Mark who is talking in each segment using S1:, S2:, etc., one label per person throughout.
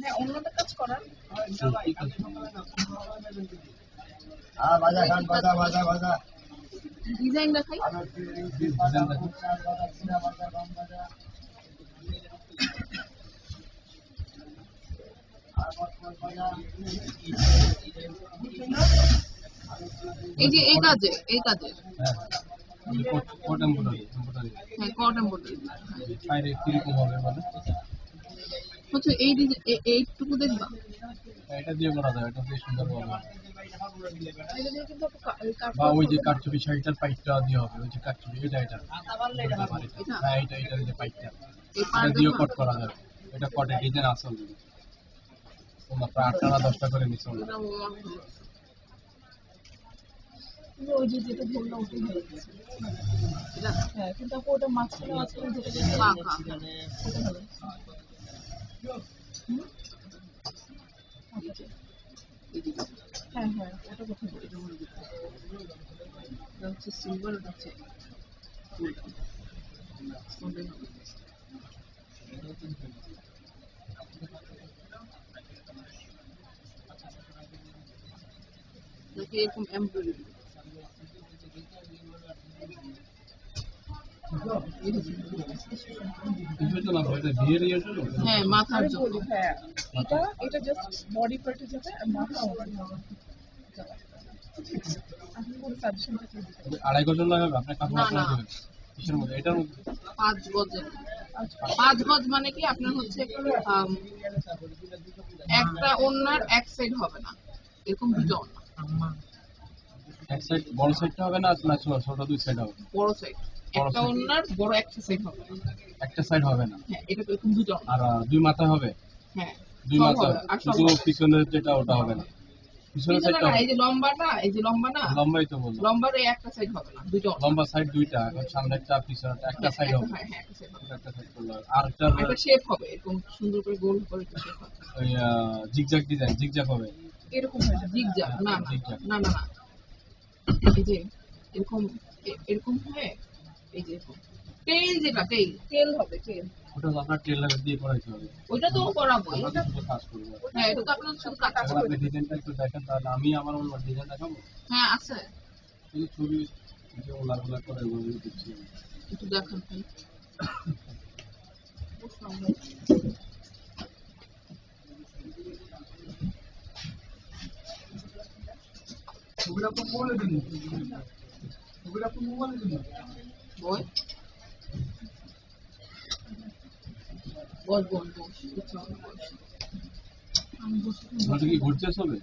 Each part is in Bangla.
S1: হ্যাঁ অন্যদের কাজ করান ডিজাইন দেখাই এই যে এই কাজে
S2: কোট এমব্রয়ডারি
S1: হ্যাঁ কট এমব্রয়ডারি
S2: বাইরে কিরকম হবে বলে
S1: হচ্ছে এইটুকু দেখবা
S2: এটা দিয়ে করা যায়, এটা দিয়ে সুন্দর হবে।
S1: এটা দিয়ে কিন্তু
S2: বা ওই যে কারচুপি শাড়িটার পাইপটা দিয়ে হবে, ওই যে কারচুপি এটা হ্যাঁ এটা যে পাইপটা এটা দিয়ে কট করা যাবে। এটা কটের ডিজাইন আসল তোমরা প্রায় 8-10টা করে নিচ্ছ না।
S1: ওই যে যেটা বললাম ওটাই হয়ে গেছে হ্যাঁ কিন্তু ওটা মাঝখানে যেটা ওটা হবে হ্যাঁ হ্যাঁ ওটা কোথায় এটা হচ্ছে সিলভার হচ্ছে নাকি এরকম এমব্রয়ডারি হ্যাঁ মাথার জন্য হ্যাঁ এটা জাস্ট বডি পার্টে যাবে আর মাথা ওভার হবে আপনি কোন সাজেশন দিতে
S2: 2.5 গজ লাগাবে আপনার কাপড় আপনার দিবেন কিসের মধ্যে এটার মধ্যে
S1: 5 গজ 5 গজ মানে কি আপনার হচ্ছে একটা ওন্নার এক সাইড হবে না এরকম দুটো ওন্না
S2: এক সাইড বড় সাইডটা হবে না না ছোট দুই সাইড হবে
S1: বড় সাইড একটা ওন্নার বড় একটা সাইড হবে
S2: একটা সাইড হবে না
S1: হ্যাঁ এটা এরকম দুটো
S2: আর দুই মাথা হবে
S1: হ্যাঁ
S2: দুই মাথা শুধু পিছনের যেটা ওটা হবে না পিছনের সাইডটা
S1: এই যে লম্বাটা এই যে লম্বা না
S2: লম্বাই তো বললাম
S1: লম্বার এই একটা সাইড হবে না দুটো
S2: লম্বা সাইড দুইটা সামনেরটা পিছনেরটা একটা সাইড হবে
S1: হ্যাঁ হ্যাঁ একটা সাইড হবে
S2: একটা সাইড করলে আর
S1: একটা শেপ হবে এরকম সুন্দর করে গোল করে একটা শেপ হবে
S2: ওই জিগজ্যাগ ডিজাইন জিগজ্যাগ হবে
S1: এরকম হয়ে যাবে জিগজ্যাগ না না না না এই যে এরকম হয়ে এই যে টেল যেটা টেল হবে টেল
S2: ওটা আপনার টেল লাগা দিয়ে করাইতে হবে
S1: ওইটা তো করাবো
S2: এটা শুধু কাজ করব
S1: হ্যাঁ এটা তো আপনার শুধু কাজ করতে
S2: আপনি ডিজাইনটা একটু দেখেন তাহলে আমি আমার ওই ডিজাইন দেখাবো
S1: হ্যাঁ আছে
S2: এই ছবি যে ওলাগুলা করে ওগুলো দিচ্ছি
S1: একটু দেখান
S2: ছবিটা কোন মোবাইলে দিন ছবিটা কোন মোবাইলে দিন
S1: বল আমি বসে
S2: কি ঘুরতে হবে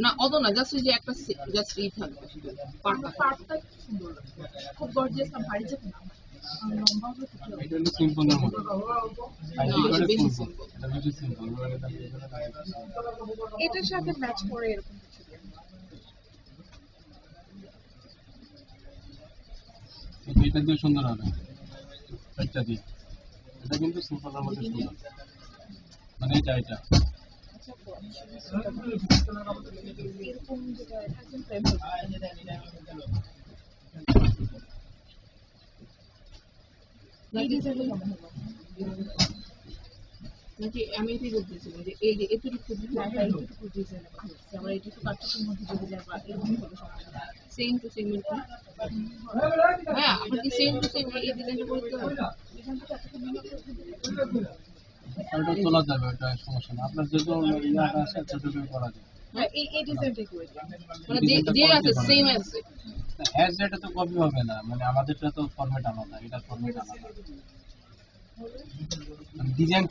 S1: না অত না জাস্ট যে একটা জাস্ট ই থাকবে পার্টটা সুন্দর খুব গর্জিয়াস না ভারী যেতে না লম্বা হবে
S2: এটা হলো সিম্পল এর মধ্যে এটা বেশি সিম্পল
S1: এটার সাথে ম্যাচ করে এরকম কিছু
S2: এটা দিয়ে সুন্দর হবে এটা দিয়ে এটা কিন্তু সিম্পল এর মধ্যে সুন্দর মানে এটা
S1: এরকম যেটা একদম নাকি আমি এটাই বলতেছিলাম যে এই যে এতটুকু ডিজাইন আমরা এটুকু কাটছুর মধ্যে যদি যাই বা এরকমই হবে সেম টু সেম এরকম হ্যাঁ আপনার কি সেম টু সেম এই ডিজাইনটা করতে হবে
S2: ওটা তোলা যাবে ওটা সমস্যা না আপনার যে ইয়াটা আছে সেটা করা যাবে
S1: হ্যাঁ এই ডিজাইনটাই করে দিন মানে যে আছে সেম আছে
S2: অ্যাজ এটা তো কপি হবে না মানে আমাদেরটা তো ফরম্যাট আলাদা এটা ফরম্যাট আলাদা ডিজাইন